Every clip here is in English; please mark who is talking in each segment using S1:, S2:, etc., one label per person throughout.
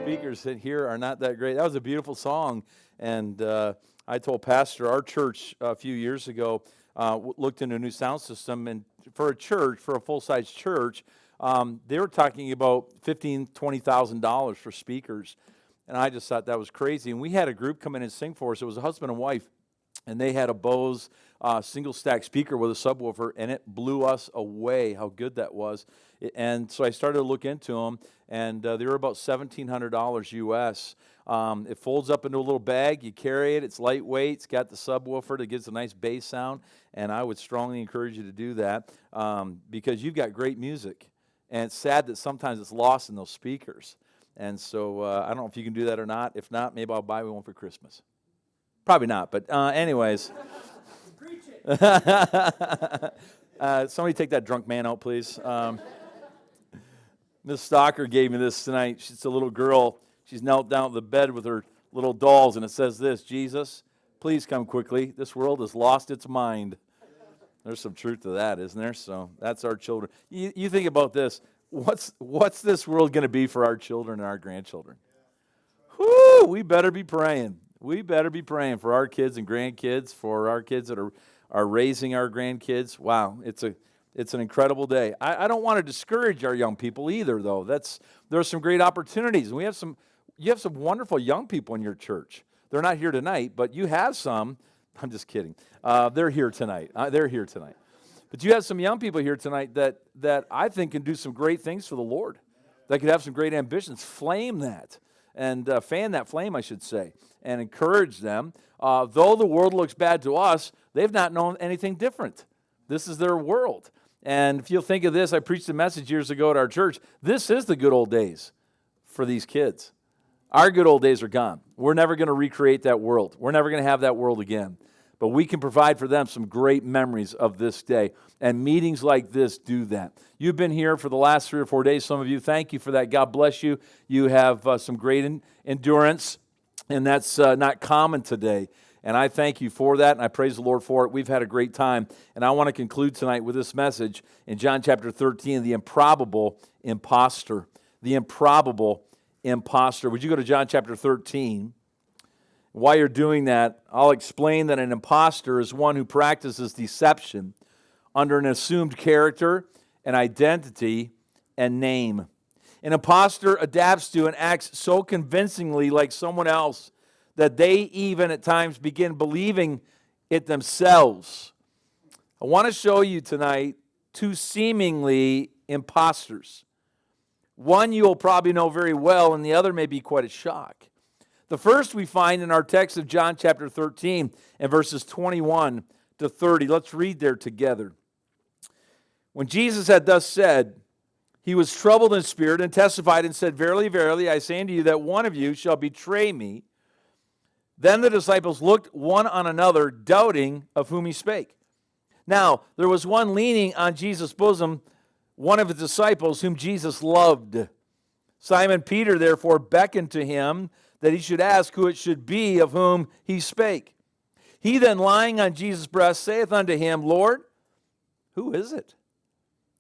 S1: speakers here are not that great. That was a beautiful song, and I told Pastor, our church a few years ago looked into a new sound system, and for a full-size church, they were talking about $15,000, $20,000 for speakers, and I just thought that was crazy. And we had a group come in and sing for us. It was a husband and wife, and they had a Bose single-stack speaker with a subwoofer, and it blew us away how good that was. And so I started to look into them, and they were about $1,700 US. It folds up into a little bag. You carry it. It's lightweight. It's got the subwoofer that gives a nice bass sound, and I would strongly encourage you to do that because you've got great music, and it's sad that sometimes it's lost in those speakers. And so I don't know if you can do that or not. If not, maybe I'll buy one for Christmas. Probably not, but anyways.
S2: Preach it.
S1: Somebody take that drunk man out, please. Miss Stalker gave me this tonight. She's a little girl. She's knelt down at the bed with her little dolls, and it says this: Jesus, please come quickly. This world has lost its mind. There's some truth to that, isn't there? So that's our children. You think about this. What's this world going to be for our children and our grandchildren? Whoo, we better be praying. We better be praying for our kids and grandkids, for our kids that are raising our grandkids. Wow, it's an incredible day. I don't want to discourage our young people either, though. There are some great opportunities. You have some wonderful young people in your church. They're not here tonight, but you have some. I'm just kidding. They're here tonight. But you have some young people here tonight that I think can do some great things for the Lord. That could have some great ambitions. Flame that. And fan that flame, I should say, and encourage them. Though the world looks bad to us, they've not known anything different. This is their world. And if you'll think of this, I preached a message years ago at our church. This is the good old days for these kids. Our good old days are gone. We're never going to recreate that world. We're never going to have that world again. But we can provide for them some great memories of this day. And meetings like this do that. You've been here for the last 3 or 4 days. Some of you, thank you for that. God bless you. You have some great endurance, and that's not common today. And I thank you for that, and I praise the Lord for it. We've had a great time. And I want to conclude tonight with this message in John chapter 13, the improbable imposter. The improbable imposter. Would you go to John chapter 13? While you're doing that, I'll explain that an imposter is one who practices deception under an assumed character, an identity, and name. An imposter adapts to and acts so convincingly like someone else that they even at times begin believing it themselves. I want to show you tonight 2 seemingly imposters. One you'll probably know very well, and the other may be quite a shock. The first we find in our text of John chapter 13 and verses 21 to 30. Let's read there together. When Jesus had thus said, he was troubled in spirit and testified and said, Verily, verily, I say unto you that one of you shall betray me. Then the disciples looked one on another, doubting of whom he spake. Now, there was one leaning on Jesus' bosom, one of his disciples, whom Jesus loved. Simon Peter therefore beckoned to him that he should ask who it should be of whom he spake. He then, lying on Jesus' breast, saith unto him, Lord, who is it?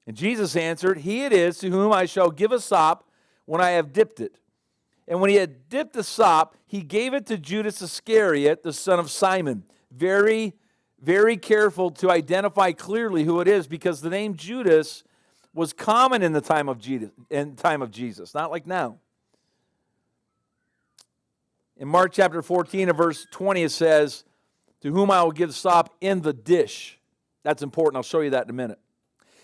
S1: And Jesus answered, He it is to whom I shall give a sop when I have dipped it. And when he had dipped the sop, he gave it to Judas Iscariot, the son of Simon. Very, very careful to identify clearly who it is, because the name Judas was common in the time of Jesus, not like now. In Mark chapter 14 and verse 20, it says, To whom I will give sop in the dish. That's important. I'll show you that in a minute.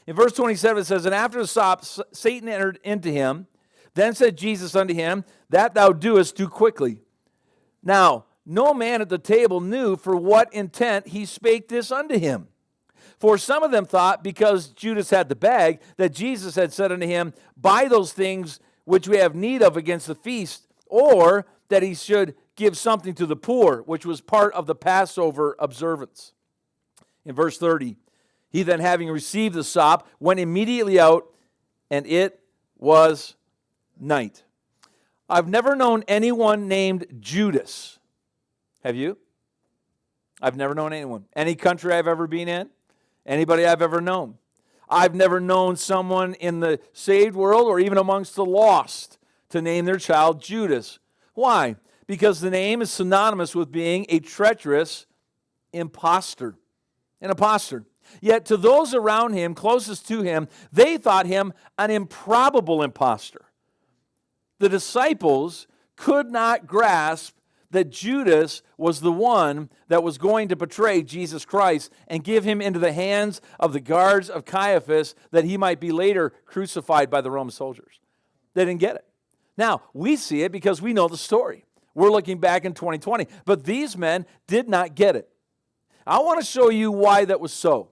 S1: In verse 27, it says, And after the sop, Satan entered into him. Then said Jesus unto him, That thou doest, do quickly. Now, no man at the table knew for what intent he spake this unto him. For some of them thought, because Judas had the bag, that Jesus had said unto him, Buy those things which we have need of against the feast, or that he should give something to the poor, which was part of the Passover observance. In verse 30, he then, having received the sop, went immediately out, and it was night. I've never known anyone named Judas. Have you? I've never known anyone. Any country I've ever been in? Anybody I've ever known? I've never known someone in the saved world or even amongst the lost to name their child Judas. Why? Because the name is synonymous with being a treacherous imposter. An imposter. Yet to those around him, closest to him, they thought him an improbable imposter. The disciples could not grasp that Judas was the one that was going to betray Jesus Christ and give him into the hands of the guards of Caiaphas that he might be later crucified by the Roman soldiers. They didn't get it. Now, we see it because we know the story. We're looking back in 2020. But these men did not get it. I want to show you why that was so.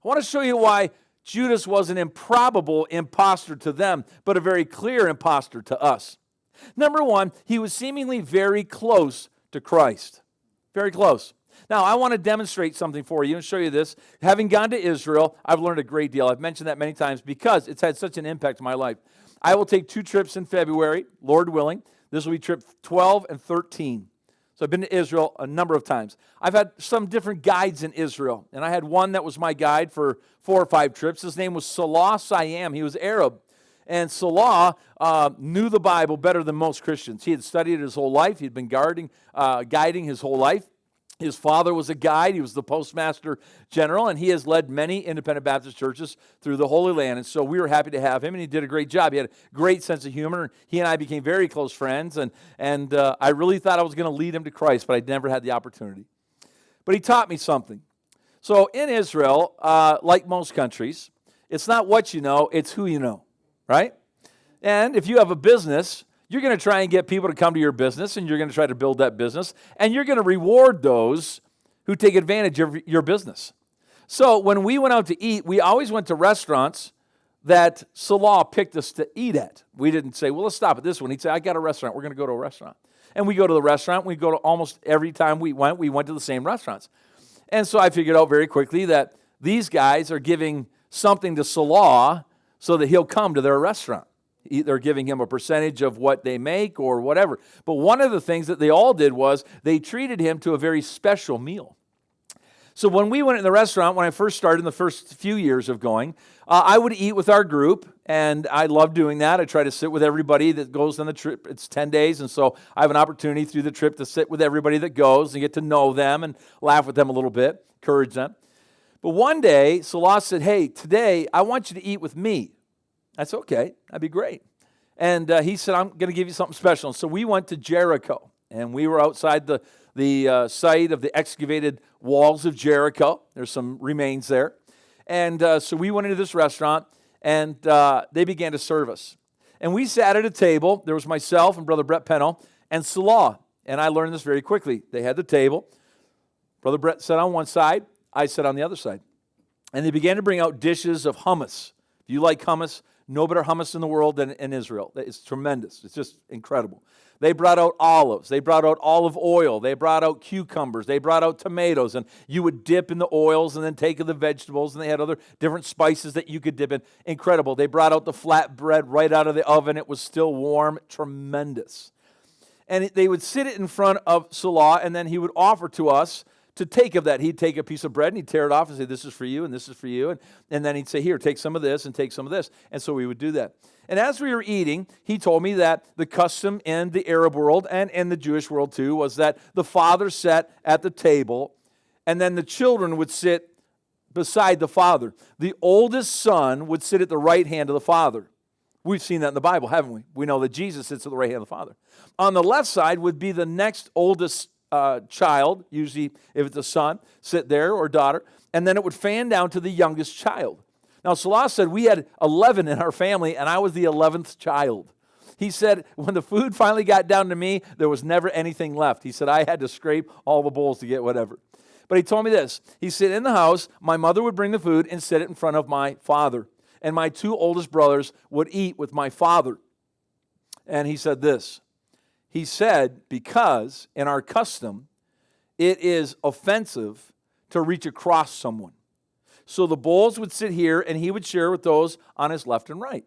S1: I want to show you why Judas was an improbable imposter to them, but a very clear imposter to us. Number one, he was seemingly very close to Christ. Very close. Now, I want to demonstrate something for you and show you this. Having gone to Israel, I've learned a great deal. I've mentioned that many times because it's had such an impact on my life. I will take 2 trips in February, Lord willing. This will be trip 12 and 13. So I've been to Israel a number of times. I've had some different guides in Israel, and I had one that was my guide for 4 or 5 trips. His name was Salah Siam. He was Arab. And Salah knew the Bible better than most Christians. He had studied it his whole life. He'd been guiding his whole life. His father was a guide. He was the postmaster general, and he has led many independent Baptist churches through the Holy Land. And so we were happy to have him, and he did a great job. He had a great sense of humor. He and I became very close friends, and I really thought I was going to lead him to Christ, but I never had the opportunity. But he taught me something. So in Israel, like most countries, it's not what you know, it's who you know. Right? And if you have a business, you're going to try and get people to come to your business, and you're going to try to build that business, and you're going to reward those who take advantage of your business. So when we went out to eat, we always went to restaurants that Salah picked us to eat at. We didn't say, well, let's stop at this one. He'd say, I got a restaurant. We're going to go to a restaurant. And we go to the restaurant. We go to almost every time we went to the same restaurants. And so I figured out very quickly that these guys are giving something to Salah so that he'll come to their restaurant. They're giving him a percentage of what they make or whatever. But one of the things that they all did was they treated him to a very special meal. So when we went in the restaurant, when I first started in the first few years of going, I would eat with our group, and I love doing that. I try to sit with everybody that goes on the trip. It's 10 days, and so I have an opportunity through the trip to sit with everybody that goes and get to know them and laugh with them a little bit, encourage them. But one day, Salah said, hey, today I want you to eat with me. I said, okay, that'd be great. And he said, I'm going to give you something special. And so we went to Jericho, and we were outside the site of the excavated walls of Jericho. There's some remains there. And so we went into this restaurant, and they began to serve us. And we sat at a table. There was myself and Brother Brett Pennell and Salah. And I learned this very quickly. They had the table. Brother Brett sat on one side. I sat on the other side. And they began to bring out dishes of hummus. If you like hummus, no better hummus in the world than in Israel. It's tremendous. It's just incredible. They brought out olives. They brought out olive oil. They brought out cucumbers. They brought out tomatoes. And you would dip in the oils and then take the vegetables. And they had other different spices that you could dip in. Incredible. They brought out the flat bread right out of the oven. It was still warm. Tremendous. And they would sit it in front of Salah, and then he would offer to us to take of that. He'd take a piece of bread and he'd tear it off and say, this is for you and this is for you. And then he'd say, here, take some of this and take some of this. And so we would do that. And as we were eating, he told me that the custom in the Arab world and in the Jewish world too was that the father sat at the table and then the children would sit beside the father. The oldest son would sit at the right hand of the father. We've seen that in the Bible, haven't we? We know that Jesus sits at the right hand of the father. On the left side would be the next oldest child, usually if it's a son, sit there or daughter, and then it would fan down to the youngest child. Now, Salah said we had 11 in our family, and I was the 11th child. He said when the food finally got down to me, there was never anything left. He said I had to scrape all the bowls to get whatever. But he told me this. He said in the house, my mother would bring the food and set it in front of my father, and my 2 oldest brothers would eat with my father. And he said this. He said, because in our custom, it is offensive to reach across someone. So the bowls would sit here, and he would share with those on his left and right.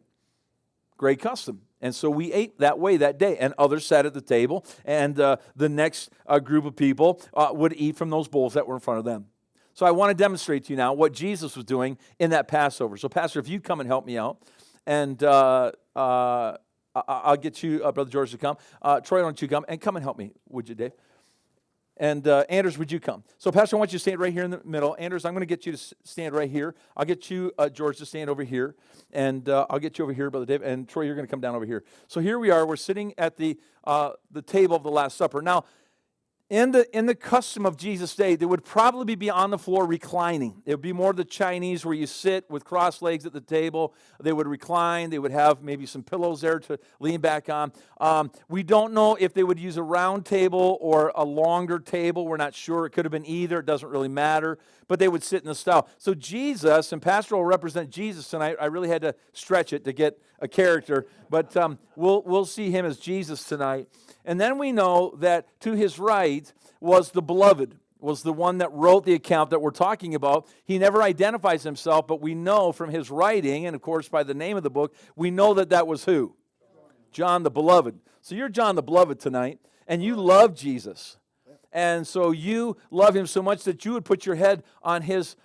S1: Great custom. And so we ate that way that day, and others sat at the table, and the next group of people would eat from those bowls that were in front of them. So I want to demonstrate to you now what Jesus was doing in that Passover. So Pastor, if you'd come and help me out, and I'll get you, Brother George, to come. Troy, why don't you come? And come and help me, would you, Dave? And Anders, would you come? So, Pastor, I want you to stand right here in the middle. Anders, I'm going to get you to stand right here. I'll get you, George, to stand over here. And I'll get you over here, Brother Dave. And Troy, you're going to come down over here. So here we are. We're sitting at the table of the Last Supper. Now, in the custom of Jesus' day, they would probably be on the floor reclining. It would be more the Chinese where you sit with crossed legs at the table. They would recline. They would have maybe some pillows there to lean back on. We don't know if they would use a round table or a longer table. We're not sure. It could have been either. It doesn't really matter. But they would sit in the style. So Jesus, and Pastor will represent Jesus tonight. I really had to stretch it to get a character. But we'll see him as Jesus tonight. And then we know that to his right was the beloved, was the one that wrote the account that we're talking about. He never identifies himself, but we know from his writing, and of course by the name of the book, we know that that was who? John the beloved. So you're John the beloved tonight, and you love Jesus. And so you love him so much that you would put your head on his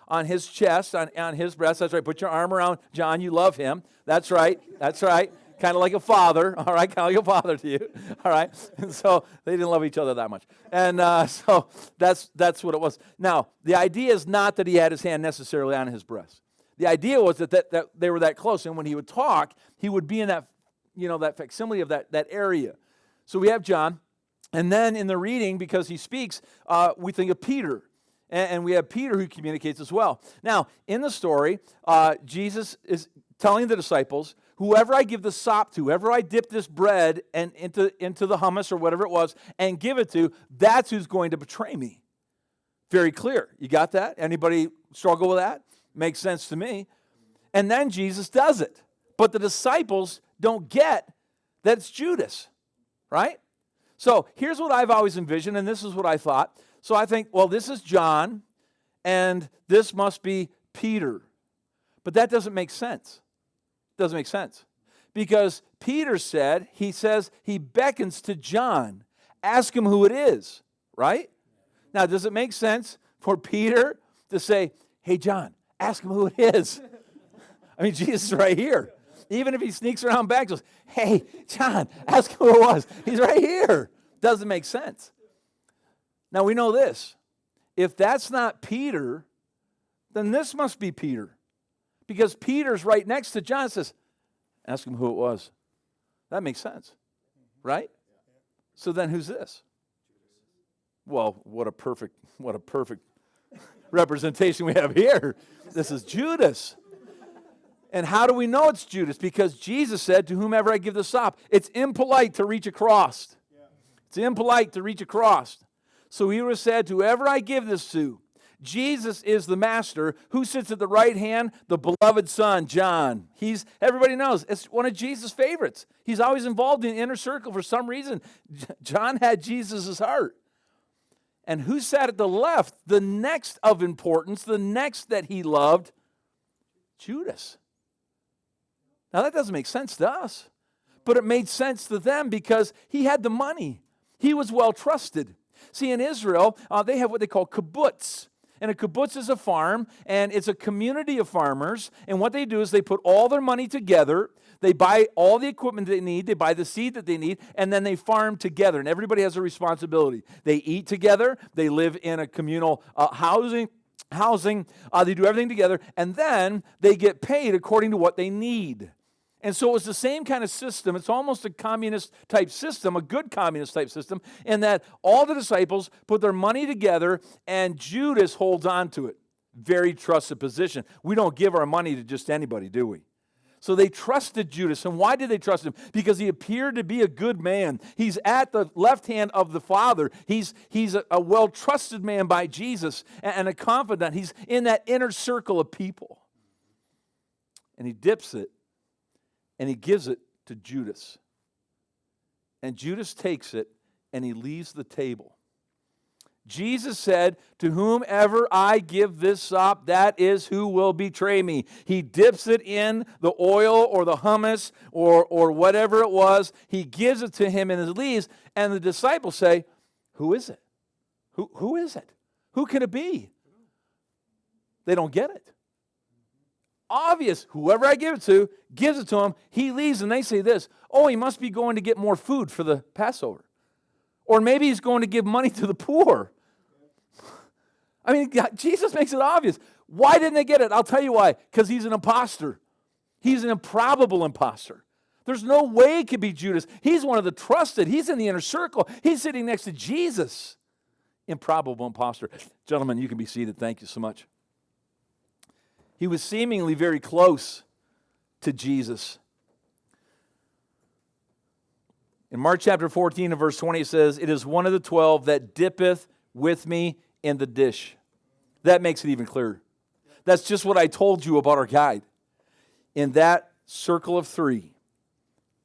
S1: chest, on his breast. That's right. Put your arm around John. You love him. That's right. That's right. Kind of like a father, all right? Kind of like a father to you, all right? And so they didn't love each other that much. And so that's what it was. Now, the idea is not that he had his hand necessarily on his breast. The idea was that they were that close, and when he would talk, he would be in that, that facsimile of that area. So we have John, and then in the reading, because he speaks, we think of Peter. And we have Peter who communicates as well. Now, in the story, Jesus is telling the disciples, whoever I give the sop to, whoever I dip this bread and into the hummus or whatever it was and give it to, that's who's going to betray me. Very clear. You got that? Anybody struggle with that? Makes sense to me. And then Jesus does it. But the disciples don't get that it's Judas, right? So here's what I've always envisioned, and this is what I thought. So I think, well, this is John, and this must be Peter. But that doesn't make sense. Doesn't make sense. Because Peter says he beckons to John. Ask him who it is, right? Now, does it make sense for Peter to say, hey, John, ask him who it is? I mean, Jesus is right here. Even if he sneaks around back, goes, hey, John, ask him who it was. He's right here. Doesn't make sense. Now, we know this. If that's not Peter, then this must be Peter. Because Peter's right next to John, says, ask him who it was. That makes sense, right? So then who's this? Well, what a perfect representation we have here. This is Judas. And how do we know it's Judas? Because Jesus said, to whomever I give the sop. It's impolite to reach across. It's impolite to reach across. So he would have said, whoever I give this to, Jesus is the master. Who sits at the right hand? The beloved son, John. Everybody knows, it's one of Jesus' favorites. He's always involved in the inner circle for some reason. John had Jesus' heart. And who sat at the left? The next of importance, the next that he loved, Judas. Now that doesn't make sense to us, but it made sense to them because he had the money. He was well trusted. See, in Israel, they have what they call kibbutz. And a kibbutz is a farm, and it's a community of farmers. And what they do is they put all their money together. They buy all the equipment they need. They buy the seed that they need, and then they farm together. And everybody has a responsibility. They eat together. They live in a communal housing. They do everything together, and then they get paid according to what they need. And so it's the same kind of system. It's almost a communist type system, a good communist type system, in that all the disciples put their money together and Judas holds on to it. Very trusted position. We don't give our money to just anybody, do we? So they trusted Judas. And why did they trust him? Because he appeared to be a good man. He's at the left hand of the Father. He's a well-trusted man by Jesus and a confidant. He's in that inner circle of people. And he dips it. And he gives it to Judas. And Judas takes it and he leaves the table. Jesus said, to whomever I give this sop, that is who will betray me. He dips it in the oil or the hummus or whatever it was. He gives it to him and he leaves. And the disciples say, who is it? Who is it? Who can it be? They don't get it. obvious. Whoever I give it to gives it to him. He leaves and they say this, oh, he must be going to get more food for the Passover. Or maybe he's going to give money to the poor. I mean, Jesus makes it obvious. Why didn't they get it? I'll tell you why. Because he's an imposter. He's an improbable imposter. There's no way it could be Judas. He's one of the trusted. He's in the inner circle. He's sitting next to Jesus. Improbable imposter. Gentlemen, you can be seated. Thank you so much. He was seemingly very close to Jesus. In Mark chapter 14 and verse 20, it says, it is one of the 12 that dippeth with me in the dish. That makes it even clearer. That's just what I told you about our guide. In that circle of three,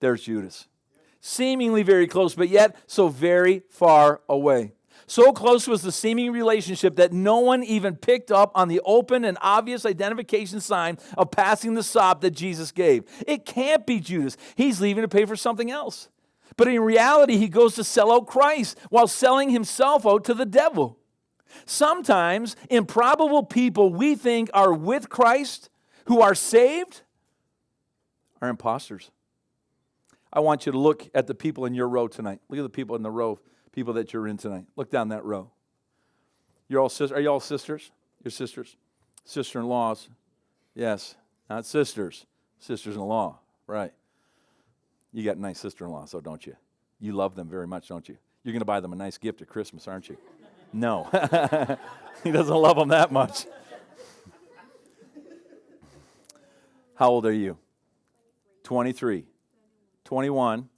S1: there's Judas. Seemingly very close, but yet so very far away. So close was the seeming relationship that no one even picked up on the open and obvious identification sign of passing the sop that Jesus gave. It can't be Judas. He's leaving to pay for something else. But in reality, he goes to sell out Christ while selling himself out to the devil. Sometimes improbable people we think are with Christ, who are saved, are imposters. I want you to look at the people in your row tonight. Look at the people in the row, people that you're in tonight. Look down that row. You're all are you all sisters? Your sisters? Sister-in-laws? Yes, not sisters. Sisters-in-law, right. You got nice sister-in-laws, so don't you? You love them very much, don't you? You're going to buy them a nice gift at Christmas, aren't you? No. He doesn't love them that much. How old are you? 23. 21.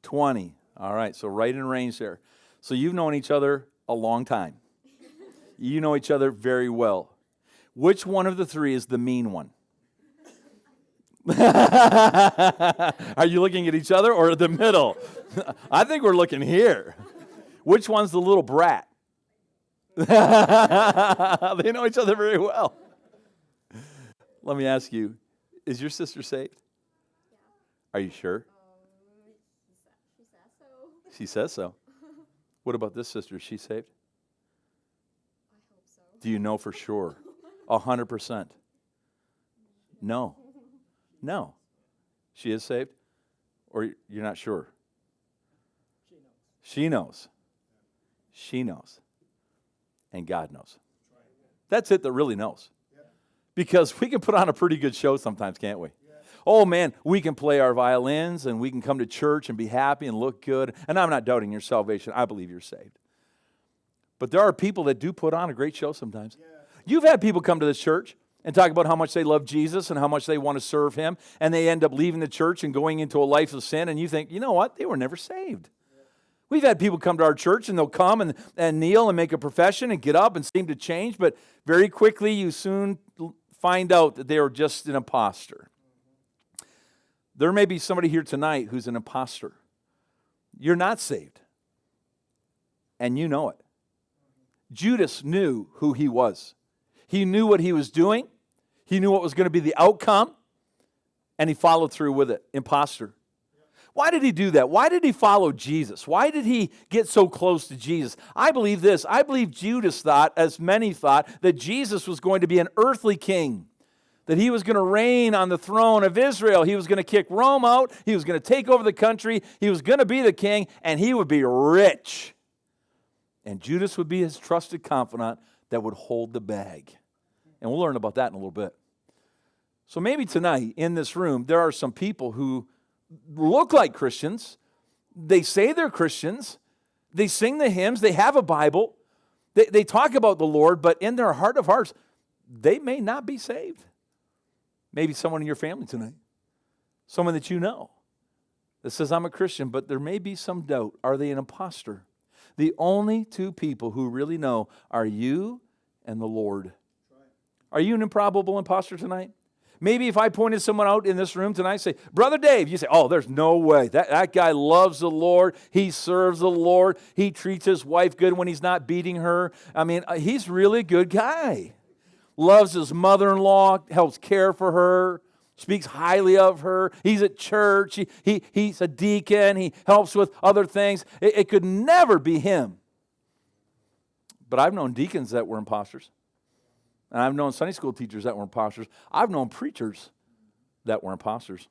S1: 20. All right, so right in range there. So you've known each other a long time. You know each other very well. Which one of the three is the mean one? Are you looking at each other or at the middle? I think we're looking here. Which one's the little brat? They know each other very well. Let me ask you, is your sister saved?
S3: Yeah.
S1: Are you sure?
S3: She says so.
S1: She says so. What about this sister? Is she saved?
S3: I hope so.
S1: Do you know for sure? 100%. No. No. She is saved? Or you're not sure? She knows. She knows. And God knows. That's it that really knows. Because we can put on a pretty good show sometimes, can't we? Oh man, we can play our violins and we can come to church and be happy and look good. And I'm not doubting your salvation. I believe you're saved. But there are people that do put on a great show sometimes. You've had people come to this church and talk about how much they love Jesus and how much they want to serve him, and they end up leaving the church and going into a life of sin, and you think, you know what? They were never saved. We've had people come to our church, and they'll come and kneel and make a profession and get up and seem to change, but very quickly you soon find out that they are just an imposter. There may be somebody here tonight who's an imposter. You're not saved, and you know it. Judas knew who he was. He knew what he was doing. He knew what was going to be the outcome, and he followed through with it. Imposter. Why did he do that? Why did he follow Jesus? Why did he get so close to Jesus? I believe this. I believe Judas thought, as many thought, that Jesus was going to be an earthly king, that he was going to reign on the throne of Israel. He was going to kick Rome out. He was going to take over the country. He was going to be the king, and he would be rich. And Judas would be his trusted confidant that would hold the bag. And we'll learn about that in a little bit. So maybe tonight in this room, there are some people who look like Christians. They say they're Christians. They sing the hymns. They have a Bible. They talk about the Lord, but in their heart of hearts, they may not be saved. Maybe someone in your family tonight. Someone that you know that says, I'm a Christian, but there may be some doubt. Are they an imposter? The only two people who really know are you and the Lord. Are you an improbable imposter tonight? Maybe if I pointed someone out in this room tonight, say, Brother Dave, you say, oh, there's no way. That guy loves the Lord. He serves the Lord. He treats his wife good when he's not beating her. I mean, he's really a good guy. Loves his mother-in-law, helps care for her, speaks highly of her. He's at church. He's a deacon. He helps with other things. It could never be him. But I've known deacons that were imposters. And I've known Sunday school teachers that were imposters. I've known preachers that were imposters.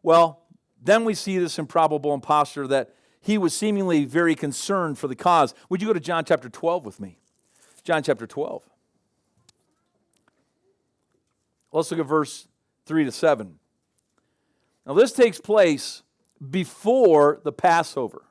S1: Well, then we see this improbable imposter that he was seemingly very concerned for the cause. Would you go to John chapter 12 with me? John chapter 12. Let's look at verse 3 to 7. Now, this takes place before the Passover.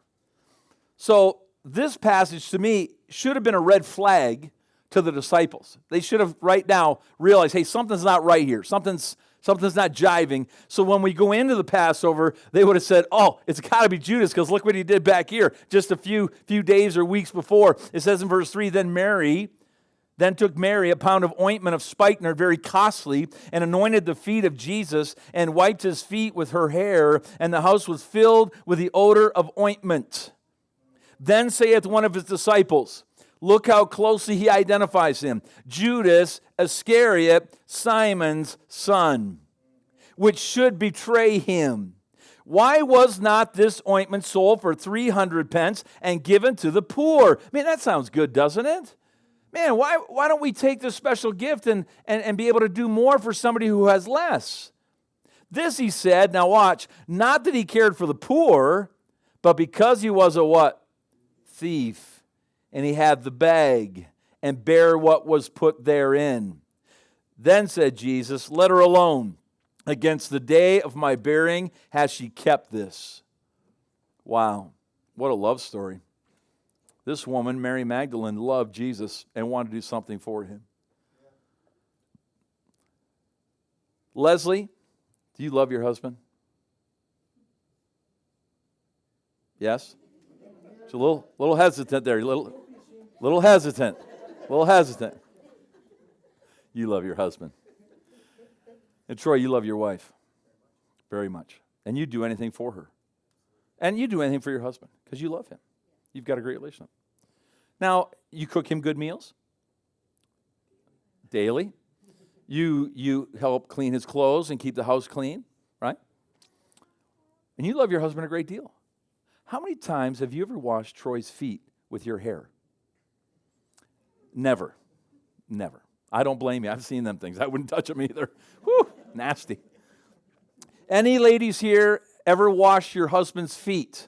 S1: So, this passage to me should have been a red flag to the disciples. They should have right now realized, hey, something's not right here. Something's not jiving. So when we go into the Passover, they would have said, oh, it's got to be Judas, because look what he did back here just a few days or weeks before. It says in verse 3, Then took Mary a pound of ointment of spikenard, very costly, and anointed the feet of Jesus, and wiped his feet with her hair, and the house was filled with the odor of ointment. Then saith one of his disciples, look how closely he identifies him, Judas Iscariot, Simon's son, which should betray him. Why was not this ointment sold for 300 pence and given to the poor? I mean, that sounds good, doesn't it? Man, why don't we take this special gift and be able to do more for somebody who has less? This he said, now watch, not that he cared for the poor, but because he was a what? Thief. And he had the bag and bare what was put therein. Then said Jesus, let her alone. Against the day of my burying has she kept this. Wow, what a love story. This woman, Mary Magdalene, loved Jesus and wanted to do something for him. Leslie, do you love your husband? Yes? It's a little hesitant there. Little hesitant. You love your husband. And Troy, you love your wife very much. And you do anything for her. And you do anything for your husband because you love him. You've got a great relationship. Now, you cook him good meals daily. You help clean his clothes and keep the house clean, right? And you love your husband a great deal. How many times have you ever washed Troy's feet with your hair? Never. I don't blame you. I've seen them things. I wouldn't touch them either. Whew, nasty. Any ladies here ever wash your husband's feet?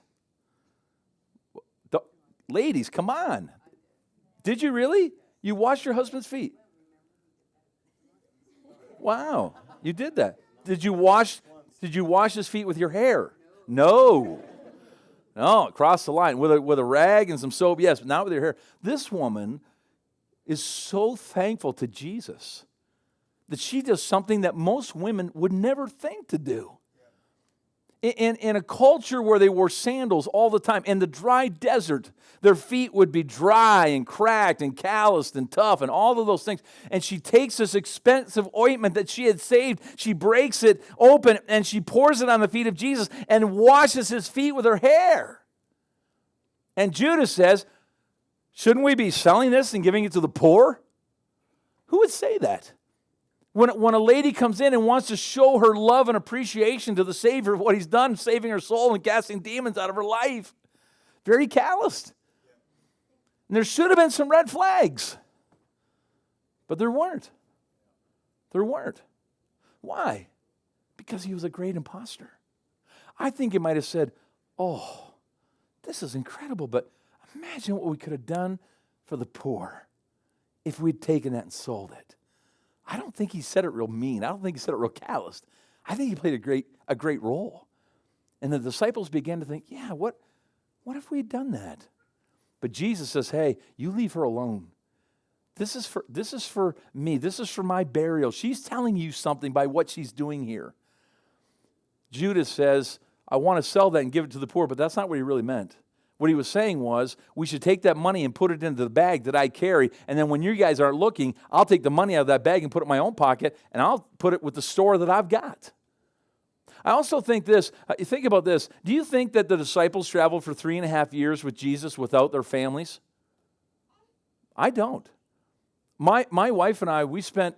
S1: Ladies, come on. Did you really? You washed your husband's feet? Wow, you did that. Did you wash his feet with your hair? No, cross the line with a rag and some soap. Yes, but not with your hair. This woman is so thankful to Jesus that she does something that most women would never think to do. In a culture where they wore sandals all the time, in the dry desert, their feet would be dry and cracked and calloused and tough and all of those things. And she takes this expensive ointment that she had saved, she breaks it open, and she pours it on the feet of Jesus and washes his feet with her hair. And Judas says, shouldn't we be selling this and giving it to the poor? Who would say that? When a lady comes in and wants to show her love and appreciation to the Savior of what he's done, saving her soul and casting demons out of her life. Very calloused. And there should have been some red flags. But there weren't. Why? Because he was a great imposter. I think he might have said, oh, this is incredible, but imagine what we could have done for the poor if we'd taken that and sold it. I don't think he said it real mean. I don't think he said it real calloused. I think he played a great role. And the disciples began to think, yeah, what if we had done that? But Jesus says, hey, you leave her alone. This is for me. This is for my burial. She's telling you something by what she's doing here. Judas says, I want to sell that and give it to the poor, but that's not what he really meant. What he was saying was, we should take that money and put it into the bag that I carry, and then when you guys aren't looking, I'll take the money out of that bag and put it in my own pocket, and I'll put it with the store that I've got. I also think this, think about this. Do you think that the disciples traveled for 3.5 years with Jesus without their families? I don't. My wife and I, we spent,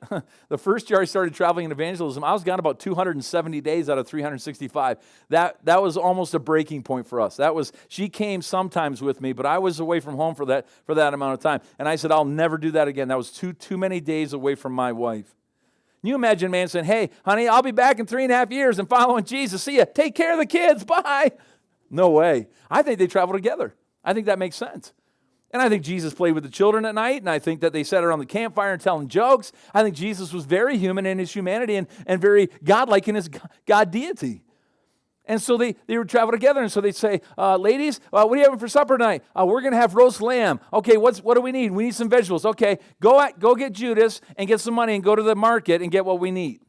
S1: the first year I started traveling in evangelism, I was gone about 270 days out of 365. That was almost a breaking point for us. She came sometimes with me, but I was away from home for that amount of time. And I said, I'll never do that again. That was too many days away from my wife. Can you imagine a man saying, hey, honey, I'll be back in 3.5 years and following Jesus. See ya. Take care of the kids. Bye. No way. I think they travel together. I think that makes sense. And I think Jesus played with the children at night, and I think that they sat around the campfire and telling jokes. I think Jesus was very human in his humanity and very godlike in his God deity. And so they would travel together, and so they'd say, ladies, what are you having for supper tonight? We're going to have roast lamb. Okay, what do we need? We need some vegetables. Okay, go get Judas and get some money and go to the market and get what we need.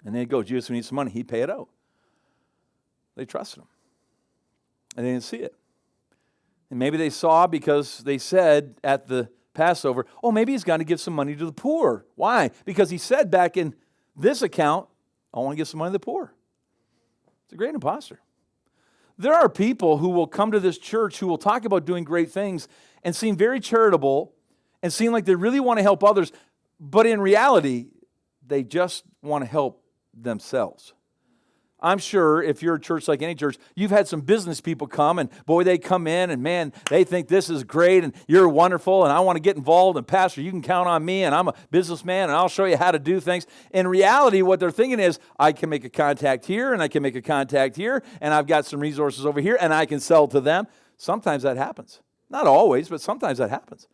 S1: And they'd go, Judas, we need some money. He'd pay it out. They trusted him. And they didn't see it. And maybe they saw because they said at the Passover, oh, maybe he's going to give some money to the poor. Why? Because he said back in this account, I want to give some money to the poor. It's a great imposter. There are people who will come to this church who will talk about doing great things and seem very charitable and seem like they really want to help others, but in reality, they just want to help themselves. I'm sure if you're a church like any church, you've had some business people come, and boy, they come in, and man, they think this is great, and you're wonderful, and I want to get involved, and Pastor, you can count on me, and I'm a businessman, and I'll show you how to do things. In reality, what they're thinking is, I can make a contact here, and I can make a contact here, and I've got some resources over here, and I can sell to them. Sometimes that happens. Not always, but sometimes that happens.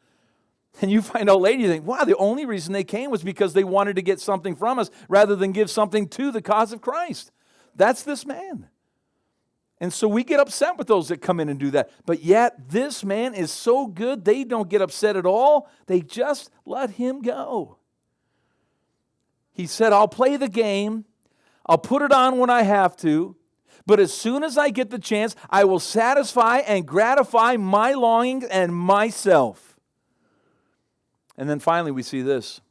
S1: And you find out later, you think, wow, the only reason they came was because they wanted to get something from us rather than give something to the cause of Christ. That's this man. And so we get upset with those that come in and do that. But yet, this man is so good, they don't get upset at all. They just let him go. He said, I'll play the game. I'll put it on when I have to. But as soon as I get the chance, I will satisfy and gratify my longings and myself. And then finally, we see this.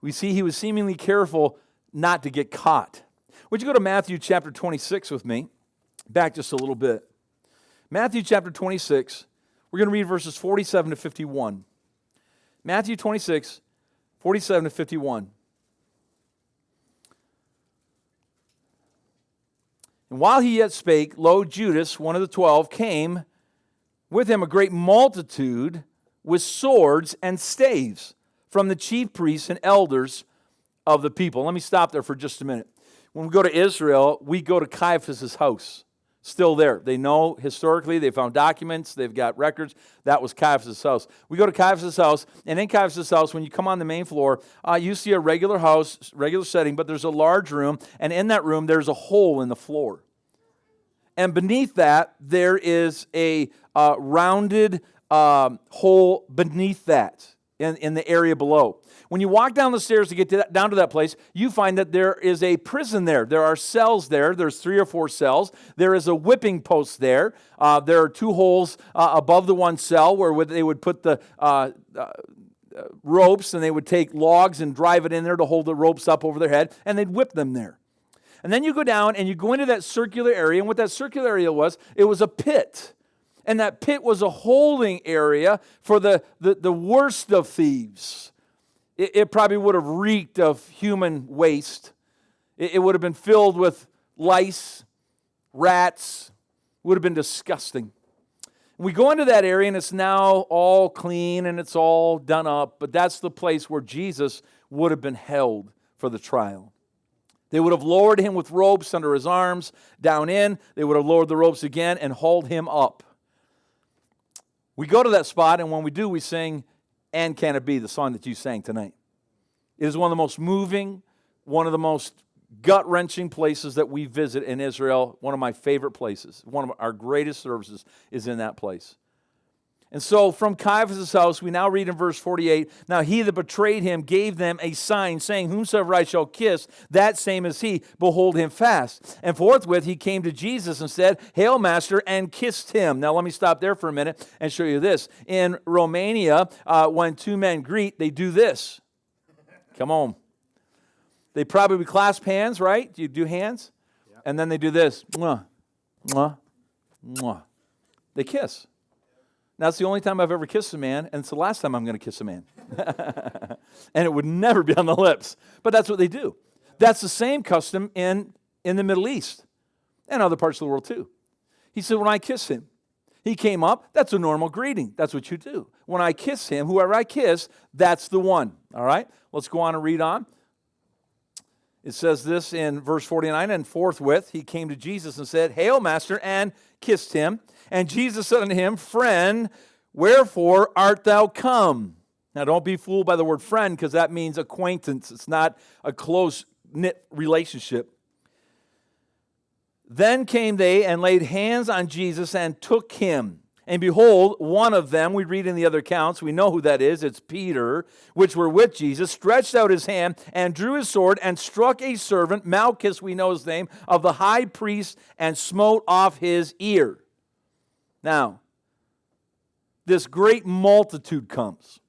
S1: We see he was seemingly careful not to get caught. Would you go to Matthew chapter 26 with me? Back just a little bit. Matthew chapter 26, we're going to read verses 47 to 51. Matthew 26, 47 to 51. And while he yet spake, lo, Judas, one of the 12, came, with him a great multitude with swords and staves from the chief priests and elders of the people. Let me stop there for just a minute. When we go to Israel, we go to Caiaphas' house. Still there. They know historically, they found documents, they've got records. That was Caiaphas' house. We go to Caiaphas' house, and in Caiaphas' house, when you come on the main floor, you see a regular house, regular setting, but there's a large room, and in that room, there's a hole in the floor. And beneath that, there is a rounded hole beneath that in the area below. When you walk down the stairs to get down to that place, you find that there is a prison there. There are cells there. There's 3 or 4 cells. There is a whipping post there. There are 2 holes above the one cell where they would put the ropes, and they would take logs and drive it in there to hold the ropes up over their head, and they'd whip them there. And then you go down and you go into that circular area, and what that circular area was, it was a pit. And that pit was a holding area for the worst of thieves. It probably would have reeked of human waste. It would have been filled with lice, rats. It would have been disgusting. We go into that area, and it's now all clean, and it's all done up. But that's the place where Jesus would have been held for the trial. They would have lowered him with ropes under his arms, down in. They would have lowered the ropes again and hauled him up. We go to that spot, and when we do, we sing, "And Can It Be," the song that you sang tonight. It is one of the most moving, one of the most gut-wrenching places that we visit in Israel, one of my favorite places. One of our greatest services is in that place. And so from Caiaphas' house, we now read in verse 48, "Now he that betrayed him gave them a sign, saying, Whomsoever I shall kiss, that same is he. Behold him fast. And forthwith he came to Jesus and said, Hail, Master, and kissed him." Now let me stop there for a minute and show you this. In Romania, when 2 men greet, they do this. Come on. They probably clasp hands, right? Do you do hands? Yep. And then they do this. Mwah, mwah, mwah. They kiss. That's the only time I've ever kissed a man, and it's the last time I'm going to kiss a man. And it would never be on the lips. But that's what they do. That's the same custom in the Middle East and other parts of the world too. He said, when I kiss him, he came up, that's a normal greeting. That's what you do. When I kiss him, whoever I kiss, that's the one. All right? Let's go on and read on. It says this in verse 49, and forthwith he came to Jesus and said, Hail, Master, and kissed him. And Jesus said unto him, Friend, wherefore art thou come? Now don't be fooled by the word friend, because that means acquaintance. It's not a close-knit relationship. Then came they and laid hands on Jesus and took him. And behold, one of them, we read in the other accounts, we know who that is, it's Peter, which were with Jesus, stretched out his hand and drew his sword and struck a servant, Malchus, we know his name, of the high priest, and smote off his ear. Now, this great multitude comes.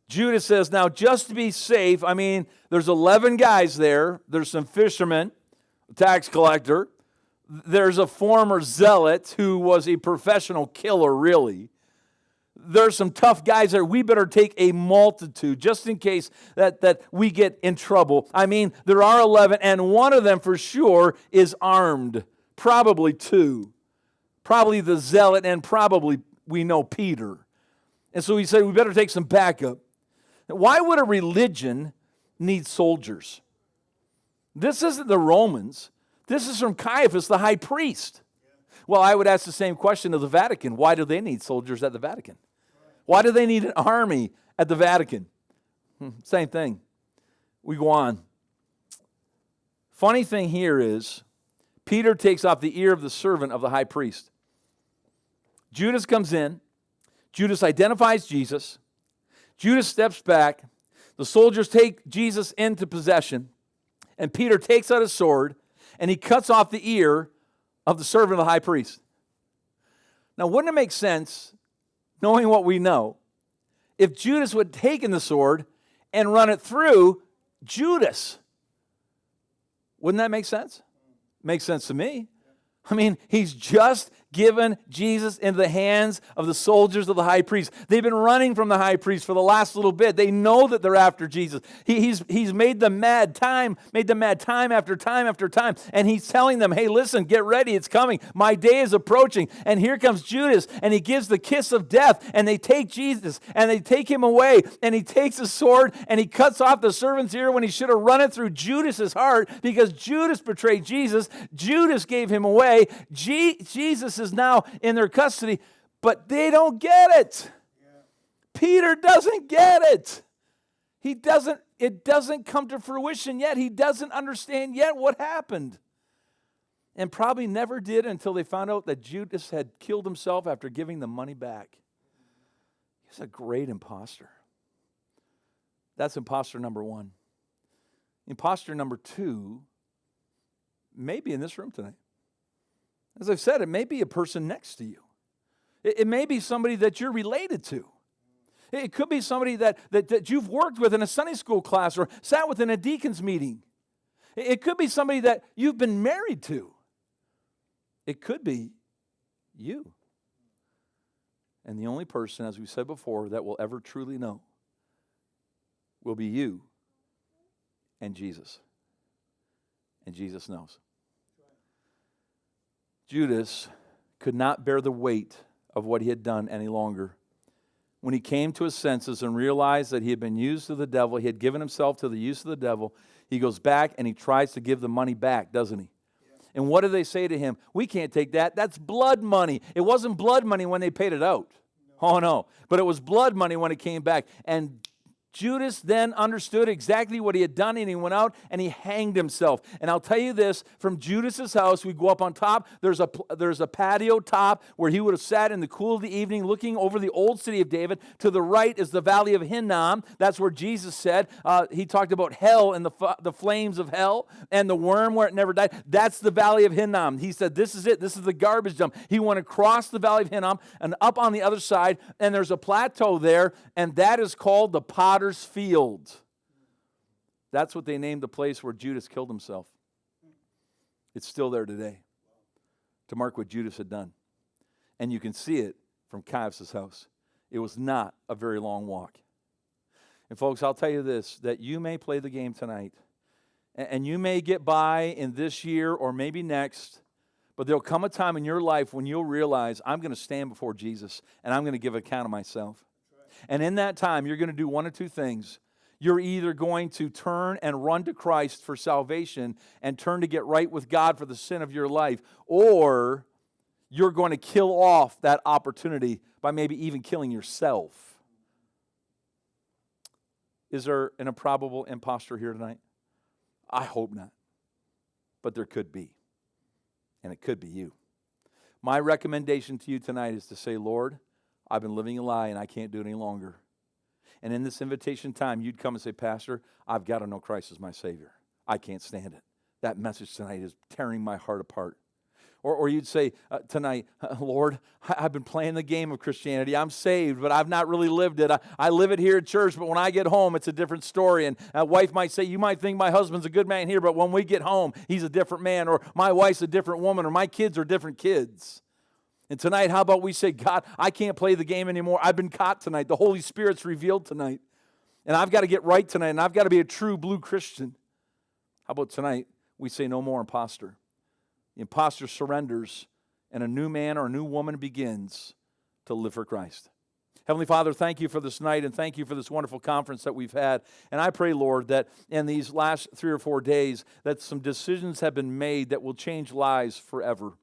S1: Judas says, now just to be safe, there's 11 guys there. There's some fishermen, a tax collector. There's a former zealot who was a professional killer, really. There's some tough guys there. We better take a multitude just in case that we get in trouble. There are 11, and one of them for sure is armed. Probably two. Probably the zealot, and probably we know Peter. And so he said, we better take some backup. Why would a religion need soldiers? This isn't the Romans. This is from Caiaphas, the high priest. Well, I would ask the same question of the Vatican. Why do they need soldiers at the Vatican? Why do they need an army at the Vatican? Same thing. We go on. Funny thing here is, Peter takes off the ear of the servant of the high priest. Judas comes in. Judas identifies Jesus. Judas steps back. The soldiers take Jesus into possession. And Peter takes out his sword, and he cuts off the ear of the servant of the high priest. Now, wouldn't it make sense, knowing what we know, if Judas would have taken the sword and run it through Judas? Wouldn't that make sense? Makes sense to me. He's just given Jesus into the hands of the soldiers of the high priest. They've been running from the high priest for the last little bit. They know that they're after Jesus. He's made them mad time after time after time. And he's telling them, hey, listen, get ready, it's coming. My day is approaching. And here comes Judas, and he gives the kiss of death. And they take Jesus, and they take him away. And he takes a sword, and he cuts off the servant's ear when he should have run it through Judas's heart, because Judas betrayed Jesus. Judas gave him away. Jesus is now in their custody, but they don't get it. Peter doesn't get it. It doesn't come to fruition yet. He doesn't understand yet what happened. And probably never did until they found out that Judas had killed himself after giving the money back. He's a great imposter. That's imposter number one. Imposter number two may be in this room tonight. As I've said, it may be a person next to you. It may be somebody that you're related to. It could be somebody that you've worked with in a Sunday school class or sat with in a deacon's meeting. It could be somebody that you've been married to. It could be you. And the only person, as we said before, that will ever truly know will be you and Jesus. And Jesus knows. Judas could not bear the weight of what he had done any longer. When he came to his senses and realized that he had been used of the devil, he had given himself to the use of the devil, he goes back and he tries to give the money back, doesn't he? Yeah. And what do they say to him? We can't take that. That's blood money. It wasn't blood money when they paid it out. No. Oh, no. But it was blood money when it came back. And Judas then understood exactly what he had done, and he went out and he hanged himself. And I'll tell you this, from Judas's house, we go up on top. There's a patio top where he would have sat in the cool of the evening looking over the old city of David. To the right is the valley of Hinnom. That's where Jesus said, he talked about hell and the flames of hell and the worm where it never died. That's the valley of Hinnom. He said, this is it. This is the garbage dump. He went across the valley of Hinnom and up on the other side, and there's a plateau there, and that is called the Potter's Field. That's what they named the place where Judas killed himself. It's still there today to mark what Judas had done. And you can see it from Caiaphas' house. It was not a very long walk. And folks, I'll tell you this, that you may play the game tonight, and you may get by in this year or maybe next, but there'll come a time in your life when you'll realize, I'm going to stand before Jesus, and I'm going to give account of myself. And in that time, you're going to do one of two things. You're either going to turn and run to Christ for salvation and turn to get right with God for the sin of your life, or you're going to kill off that opportunity by maybe even killing yourself. Is there an improbable imposter here tonight? I hope not. But there could be. And it could be you. My recommendation to you tonight is to say, Lord, I've been living a lie and I can't do it any longer. And in this invitation time, you'd come and say, Pastor, I've got to know Christ as my Savior. I can't stand it. That message tonight is tearing my heart apart. Or you'd say tonight, Lord, I've been playing the game of Christianity. I'm saved, but I've not really lived it. I live it here at church, but when I get home, it's a different story. And a wife might say, you might think my husband's a good man here, but when we get home, he's a different man. Or my wife's a different woman. Or my kids are different kids. And tonight, how about we say, God, I can't play the game anymore. I've been caught tonight. The Holy Spirit's revealed tonight. And I've got to get right tonight. And I've got to be a true blue Christian. How about tonight, we say no more imposter. The imposter surrenders, and a new man or a new woman begins to live for Christ. Heavenly Father, thank you for this night, and thank you for this wonderful conference that we've had. And I pray, Lord, that in these last 3 or 4 days, that some decisions have been made that will change lives forever.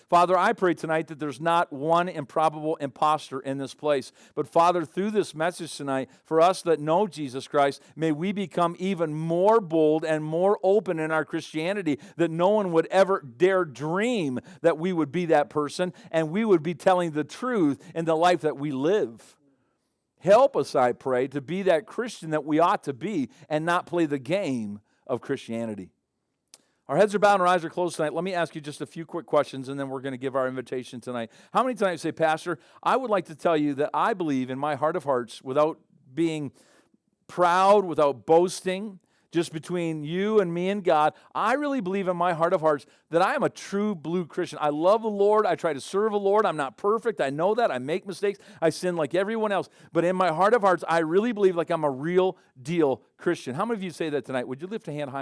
S1: Father, I pray tonight that there's not one improbable imposter in this place. But Father, through this message tonight, for us that know Jesus Christ, may we become even more bold and more open in our Christianity, that no one would ever dare dream that we would be that person, and we would be telling the truth in the life that we live. Help us, I pray, to be that Christian that we ought to be and not play the game of Christianity. Our heads are bowed and our eyes are closed tonight. Let me ask you just a few quick questions, and then we're going to give our invitation tonight. How many times say, Pastor, I would like to tell you that I believe in my heart of hearts, without being proud, without boasting, just between you and me and God, I really believe in my heart of hearts that I am a true blue Christian. I love the Lord. I try to serve the Lord. I'm not perfect. I know that. I make mistakes. I sin like everyone else. But in my heart of hearts, I really believe like I'm a real deal Christian. How many of you say that tonight? Would you lift a hand high?